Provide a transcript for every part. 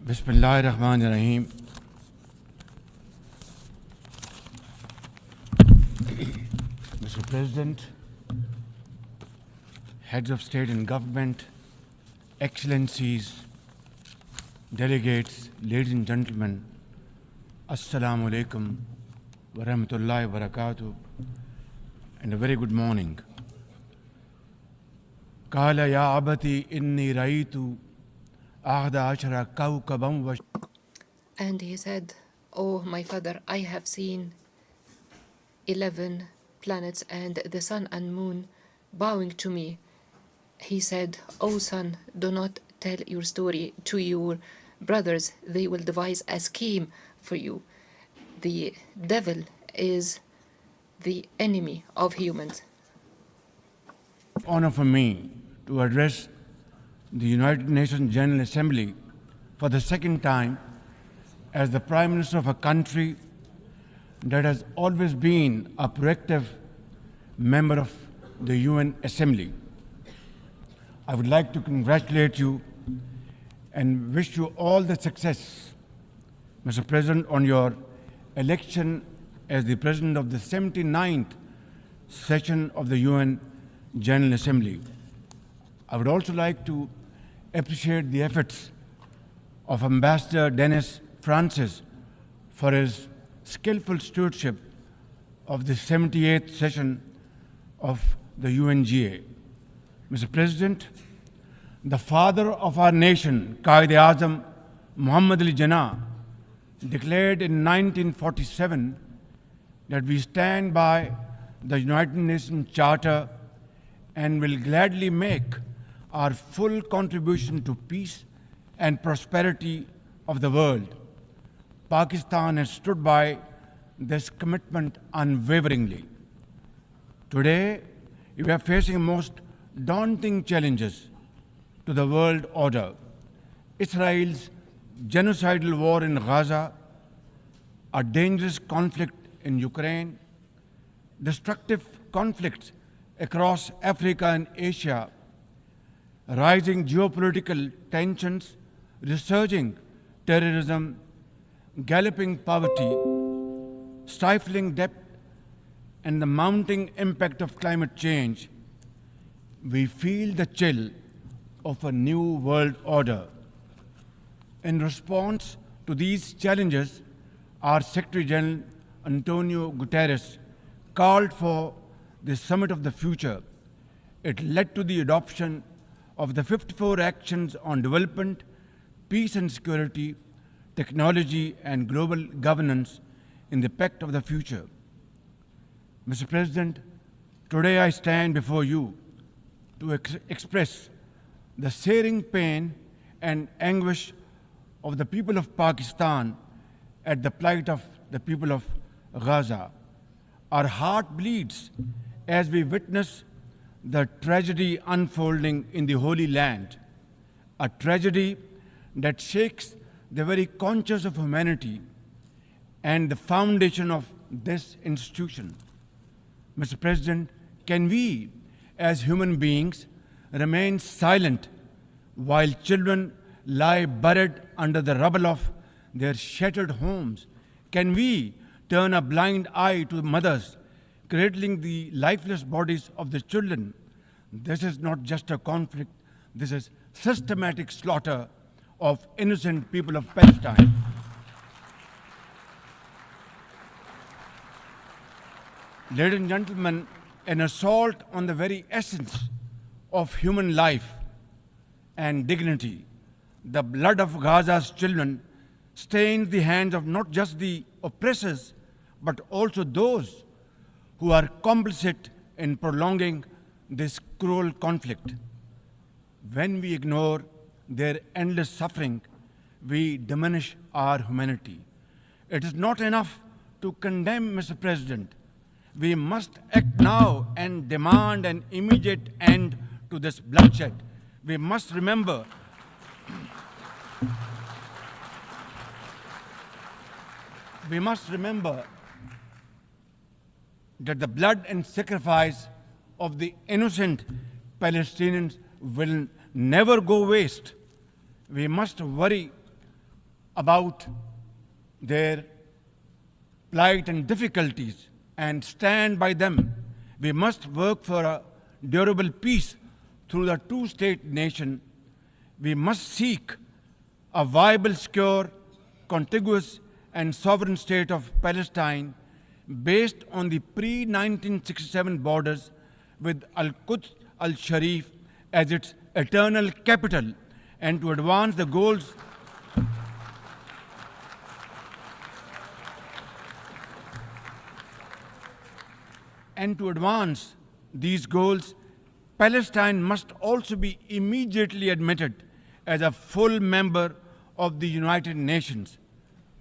Bismillahirrahmanirrahim. Mr. President, heads of state and government, excellencies, delegates, ladies and gentlemen, Assalamu alaikum wa rahmatullahi wa barakatuh, and a very good morning. Qala ya abati inni raitu ahda ashara kawkaban wa. And he said, "Oh, my father, I have seen 11 planets and the sun and moon bowing to me." He said, "Oh, son, do not tell your story to your brothers. They will devise a scheme for you. The devil is the enemy of humans." Honor for me to address the United Nations General Assembly for the second time as the Prime Minister of a country that has always been a proactive member of the UN Assembly. I would like to congratulate you and wish you all the success, Mr. President, on your election as the President of the 79th session of the UN General Assembly. I would also like to appreciate the efforts of Ambassador Dennis Francis for his skillful stewardship of the 78th session of the UNGA. Mr. President, the father of our nation, Quaid-e-Azam Muhammad Ali Jinnah, declared in 1947 that we stand by the United Nations Charter and will gladly make our full contribution to peace and prosperity of the world. Pakistan has stood by this commitment unwaveringly. Today, we are facing most daunting challenges to the world order. Israel's genocidal war in Gaza, a dangerous conflict in Ukraine, destructive conflicts across Africa and Asia, rising geopolitical tensions, resurging terrorism, galloping poverty, stifling debt, and the mounting impact of climate change, we feel the chill of a new world order. In response to these challenges, our Secretary General Antonio Guterres called for the Summit of the Future. It led to the adoption of the 54 actions on development, peace and security, technology and global governance in the Pact of the Future. Mr. President, today I stand before you to express the searing pain and anguish of the people of Pakistan at the plight of the people of Gaza. Our heart bleeds as we witness the tragedy unfolding in the Holy Land, a tragedy that shakes the very conscience of humanity and the foundation of this institution. Mr. President, can we, as human beings, remain silent while children lie buried under the rubble of their shattered homes? Can we turn a blind eye to mothers cradling the lifeless bodies of the children? This is not just a conflict, this is systematic slaughter of innocent people of Palestine. Ladies and gentlemen, an assault on the very essence of human life and dignity. The blood of Gaza's children stains the hands of not just the oppressors, but also those who are complicit in prolonging this cruel conflict. When we ignore their endless suffering, we diminish our humanity. It is not enough to condemn, Mr. President. We must act now and demand an immediate end to this bloodshed. We must remember that the blood and sacrifice of the innocent Palestinians will never go waste. We must worry about their plight and difficulties and stand by them. We must work for a durable peace through the two-state nation. We must seek a viable, secure, contiguous, and sovereign state of Palestine based on the pre-1967 borders with Al-Quds al-Sharif as its eternal capital, and to advance the goals these goals, Palestine must also be immediately admitted as a full member of the United Nations.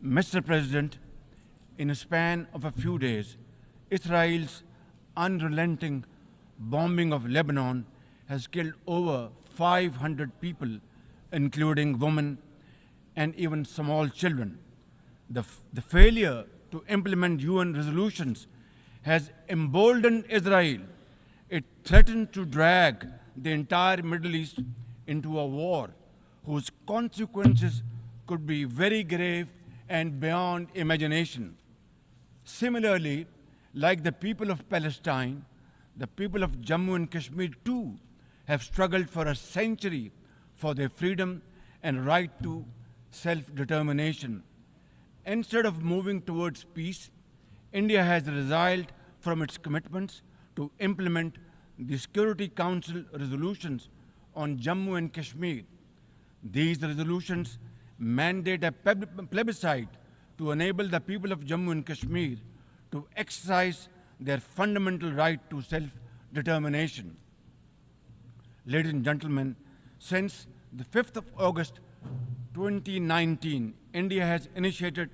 Mr. President, in a span of a few days, Israel's unrelenting bombing of Lebanon has killed over 500 people, including women and even small children. The failure to implement UN resolutions has emboldened Israel. It threatened to drag the entire Middle East into a war whose consequences could be very grave and beyond imagination. Similarly, like the people of Palestine, the people of Jammu and Kashmir too have struggled for a century for their freedom and right to self-determination. Instead of moving towards peace, India has resiled from its commitments to implement the Security Council resolutions on Jammu and Kashmir. These resolutions mandate a plebiscite to enable the people of Jammu and Kashmir to exercise their fundamental right to self-determination. Ladies and gentlemen, since the 5th of August 2019, India has initiated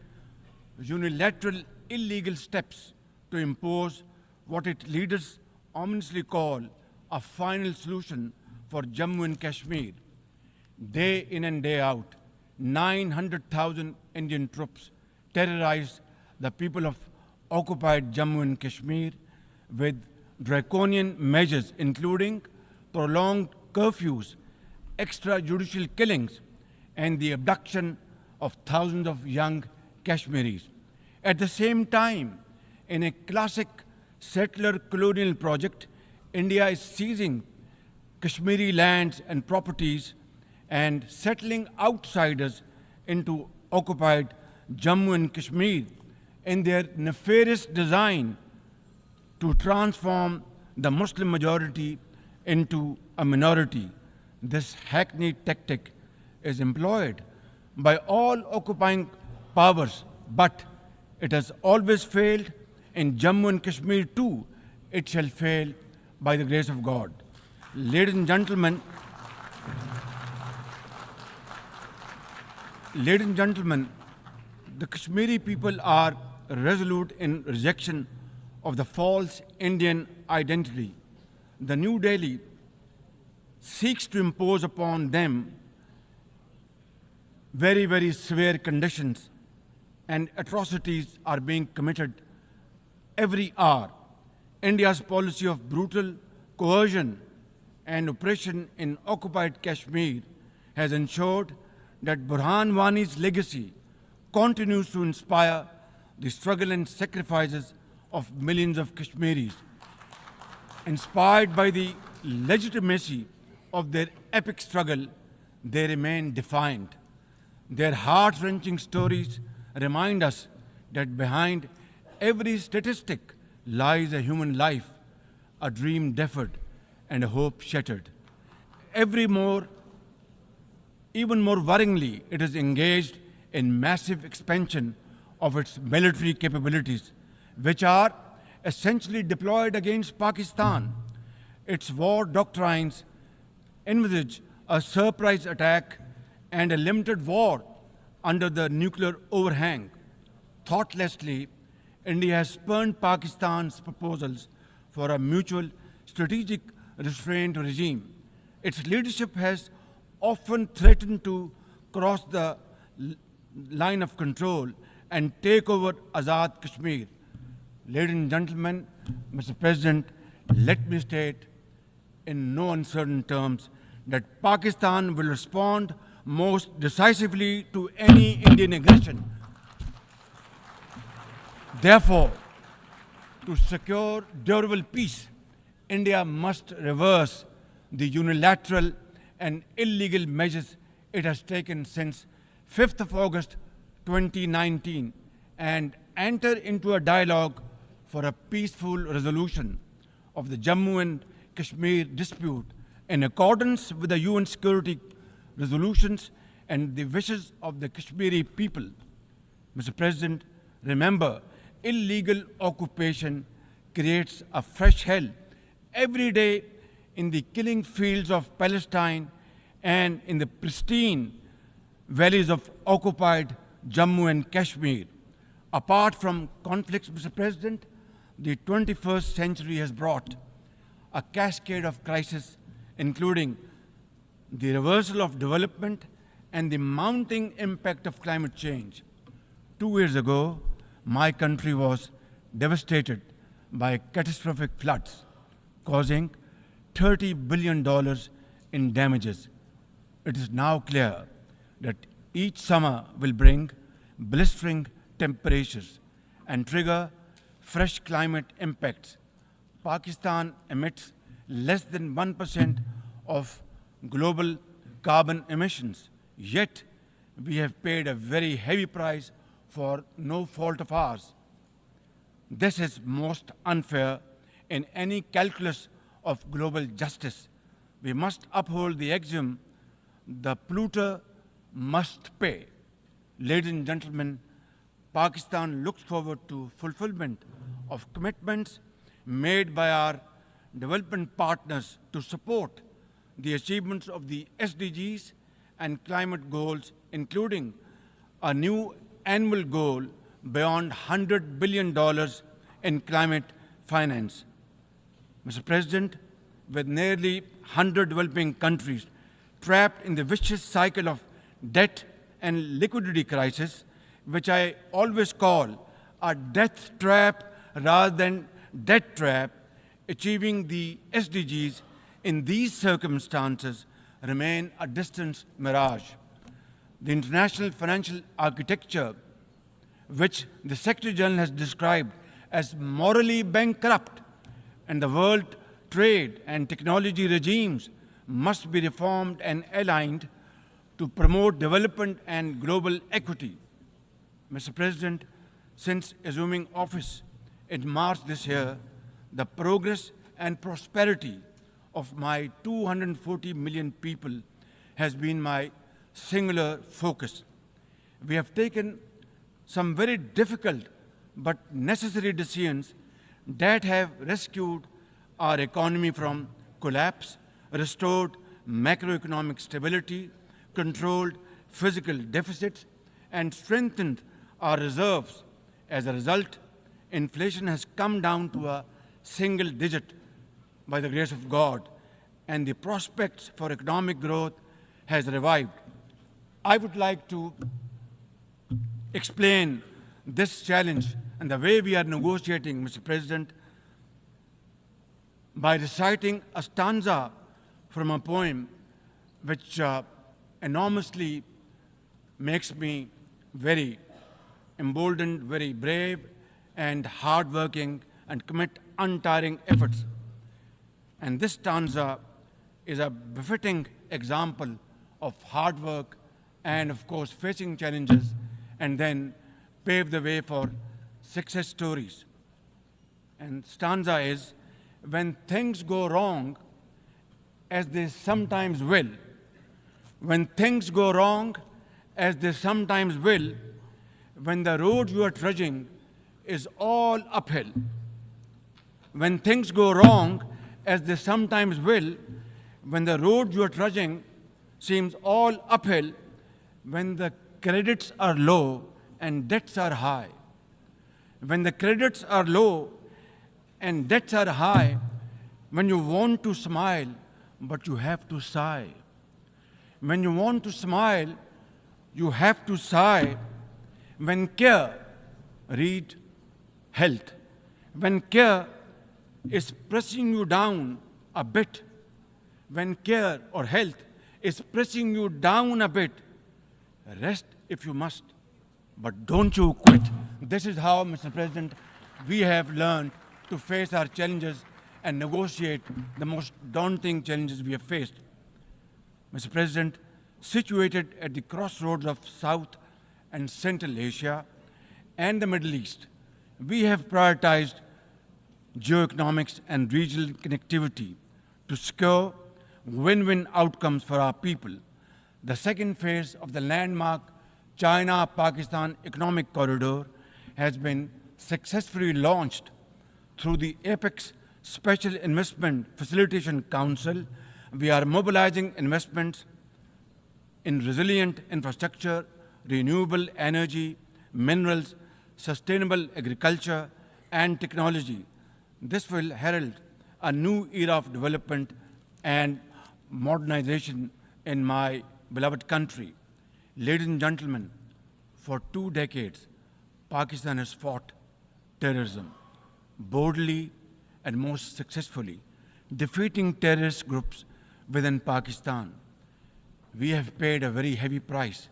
unilateral illegal steps to impose what its leaders ominously call a final solution for Jammu and Kashmir. Day in and day out, 900,000 Indian troops terrorized the people of occupied Jammu and Kashmir with draconian measures including prolonged curfews, extrajudicial killings, and the abduction of thousands of young Kashmiris. At the same time, in a classic settler colonial project, India is seizing Kashmiri lands and properties and settling outsiders into occupied Jammu and Kashmir in their nefarious design to transform the Muslim majority into a minority. This hackneyed tactic is employed by all occupying powers, but it has always failed. In Jammu and Kashmir too, it shall fail by the grace of God. Ladies and gentlemen, the Kashmiri people are resolute in rejection of the false Indian identity. The New Delhi seeks to impose upon them very, very severe conditions, and atrocities are being committed every hour. India's policy of brutal coercion and oppression in occupied Kashmir has ensured that Burhan Wani's legacy continues to inspire the struggle and sacrifices of millions of Kashmiris. Inspired by the legitimacy of their epic struggle, they remain defiant. Their heart-wrenching stories remind us that behind every statistic lies a human life, a dream deferred, and a hope shattered. Even more worryingly, it is engaged in massive expansion of its military capabilities, which are essentially deployed against Pakistan. Its war doctrines envisage a surprise attack and a limited war under the nuclear overhang. Thoughtlessly, India has spurned Pakistan's proposals for a mutual strategic restraint regime. Its leadership has often threatened to cross the line of control and take over Azad Kashmir. Ladies and gentlemen, Mr. President, let me state in no uncertain terms that Pakistan will respond most decisively to any Indian aggression. Therefore, to secure durable peace, India must reverse the unilateral and illegal measures it has taken since 5th of August 2019 and enter into a dialogue for a peaceful resolution of the Jammu and Kashmir dispute in accordance with the UN security resolutions and the wishes of the Kashmiri people. Mr. President, remember, illegal occupation creates a fresh hell every day in the killing fields of Palestine and in the pristine valleys of occupied Jammu and Kashmir. Apart from conflicts, Mr. President, the 21st century has brought a cascade of crises, including the reversal of development and the mounting impact of climate change. 2 years ago, my country was devastated by catastrophic floods, causing $30 billion in damages. It is now clear that each summer will bring blistering temperatures and trigger fresh climate impacts. Pakistan emits less than 1% of global carbon emissions, yet we have paid a very heavy price for no fault of ours. This is most unfair in any calculus of global justice. We must uphold the axiom, the polluter must pay. Ladies and gentlemen, Pakistan looks forward to fulfillment of commitments made by our development partners to support the achievements of the SDGs and climate goals, including a new annual goal beyond $100 billion in climate finance. Mr. President, with nearly 100 developing countries trapped in the vicious cycle of debt and liquidity crisis, which I always call a death trap rather than debt trap, achieving the SDGs in these circumstances remain a distant mirage. The international financial architecture, which the Secretary General has described as morally bankrupt, and the world trade and technology regimes must be reformed and aligned to promote development and global equity. Mr. President, since assuming office in March this year, the progress and prosperity of my 240 million people has been my singular focus. We have taken some very difficult but necessary decisions that have rescued our economy from collapse, restored macroeconomic stability, controlled physical deficits, and strengthened our reserves. As a result, inflation has come down to a single digit by the grace of God, and the prospects for economic growth has revived. I would like to explain this challenge and the way we are negotiating, Mr. President, by reciting a stanza from a poem which enormously makes me very emboldened, very brave, and hardworking, and commit untiring efforts. And this stanza is a befitting example of hard work and, of course, facing challenges and then pave the way for success stories. And stanza is, when things go wrong, as they sometimes will, when things go wrong, as they sometimes will, when the road you are trudging is all uphill, when things go wrong, as they sometimes will, when the road you are trudging seems all uphill, when the credits are low and debts are high, when the credits are low and debts are high, when you want to smile, but you have to sigh. When you want to smile, you have to sigh. When care, read health. When care is pressing you down a bit, when care or health is pressing you down a bit, rest if you must, but don't you quit. This is how, Mr. President, we have learned to face our challenges and negotiate the most daunting challenges we have faced. Mr. President, situated at the crossroads of South and Central Asia and the Middle East, we have prioritized geoeconomics and regional connectivity to secure win-win outcomes for our people. The second phase of the landmark China-Pakistan Economic Corridor has been successfully launched through the APEX Special Investment Facilitation Council. We are mobilizing investments in resilient infrastructure, renewable energy, minerals, sustainable agriculture, and technology. This will herald a new era of development and modernization in my beloved country. Ladies and gentlemen, for 2 decades, Pakistan has fought terrorism boldly and most successfully, defeating terrorist groups within Pakistan. We have paid a very heavy price.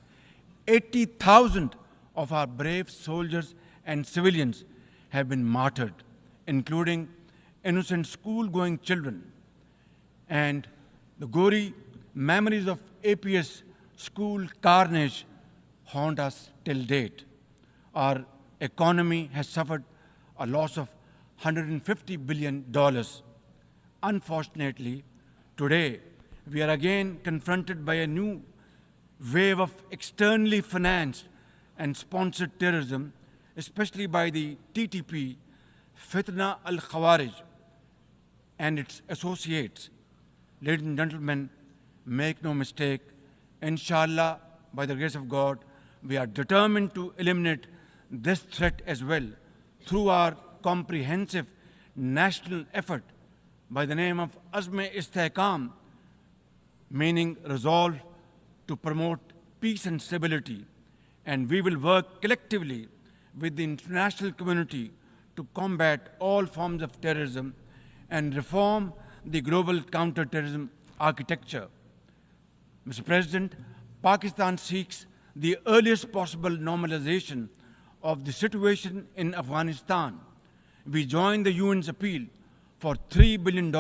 80,000 of our brave soldiers and civilians have been martyred, including innocent school-going children. And the gory memories of APS school carnage haunt us till date. Our economy has suffered a loss of $150 billion. Unfortunately, today we are again confronted by a new wave of externally financed and sponsored terrorism, especially by the TTP, Fitna al-Khawarij, and its associates. Ladies and gentlemen, make no mistake, inshallah, by the grace of God, we are determined to eliminate this threat as well through our comprehensive national effort by the name of Azm-e-Istehkam, meaning resolve to promote peace and stability. And we will work collectively with the international community to combat all forms of terrorism and reform the global counter-terrorism architecture. Mr. President, Pakistan seeks the earliest possible normalization of the situation in Afghanistan. We join the UN's appeal for $3 billion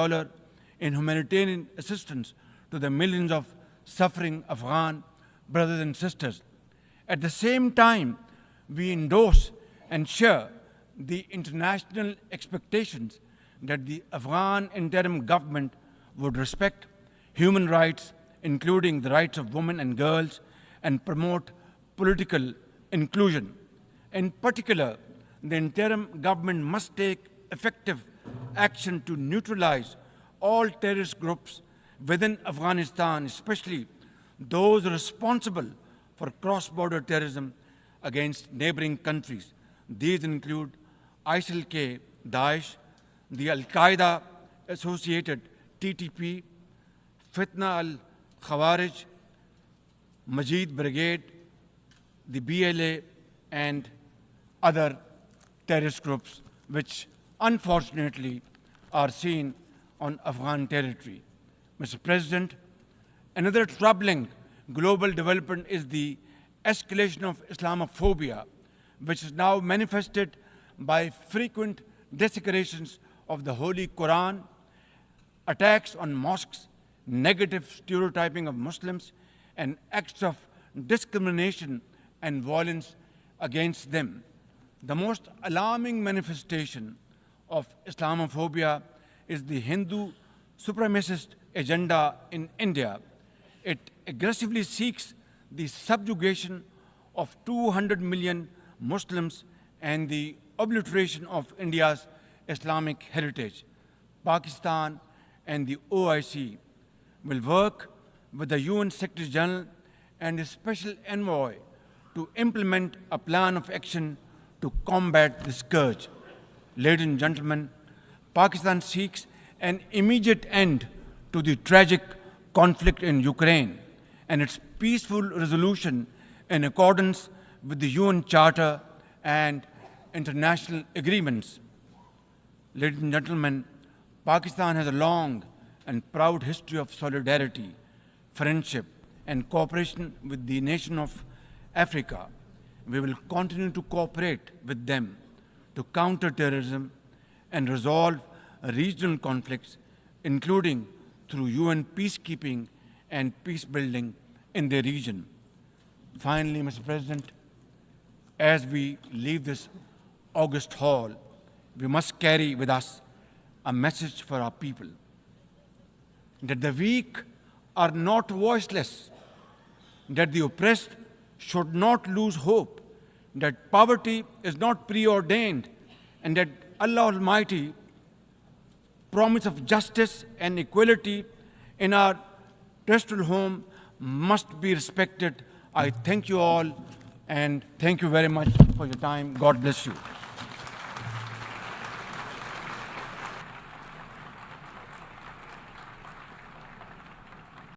in humanitarian assistance to the millions of suffering Afghan brothers and sisters. At the same time, we endorse and share the international expectations that the Afghan interim government would respect human rights, including the rights of women and girls, and promote political inclusion. In particular, the interim government must take effective action to neutralize all terrorist groups within Afghanistan, especially those responsible for cross-border terrorism against neighboring countries. These include ISIL-K, Daesh, the Al-Qaeda associated TTP, Fitna al-Khawarij, Majid Brigade, the BLA, and other terrorist groups which unfortunately are seen on Afghan territory. Mr. President, another troubling global development is the escalation of Islamophobia, which is now manifested by frequent desecrations of the Holy Quran, attacks on mosques, negative stereotyping of Muslims, and acts of discrimination and violence against them. The most alarming manifestation of Islamophobia is the Hindu supremacist agenda in India. It aggressively seeks the subjugation of 200 million Muslims and the obliteration of India's Islamic heritage. Pakistan and the OIC will work with the UN Secretary General and the Special Envoy to implement a plan of action to combat the scourge. Ladies and gentlemen, Pakistan seeks an immediate end to the tragic conflict in Ukraine and its peaceful resolution in accordance with the UN Charter and international agreements. Ladies and gentlemen, Pakistan has a long and proud history of solidarity, friendship, and cooperation with the nation of Africa, we will continue to cooperate with them to counter terrorism and resolve regional conflicts, including through UN peacekeeping and peace building in the region. Finally, Mr. President, as we leave this august hall, we must carry with us a message for our people that the weak are not voiceless, that the oppressed should not lose hope, that poverty is not preordained, and that Allah Almighty promise of justice and equality in our terrestrial home must be respected. I thank you all and thank you very much for your time. God bless you.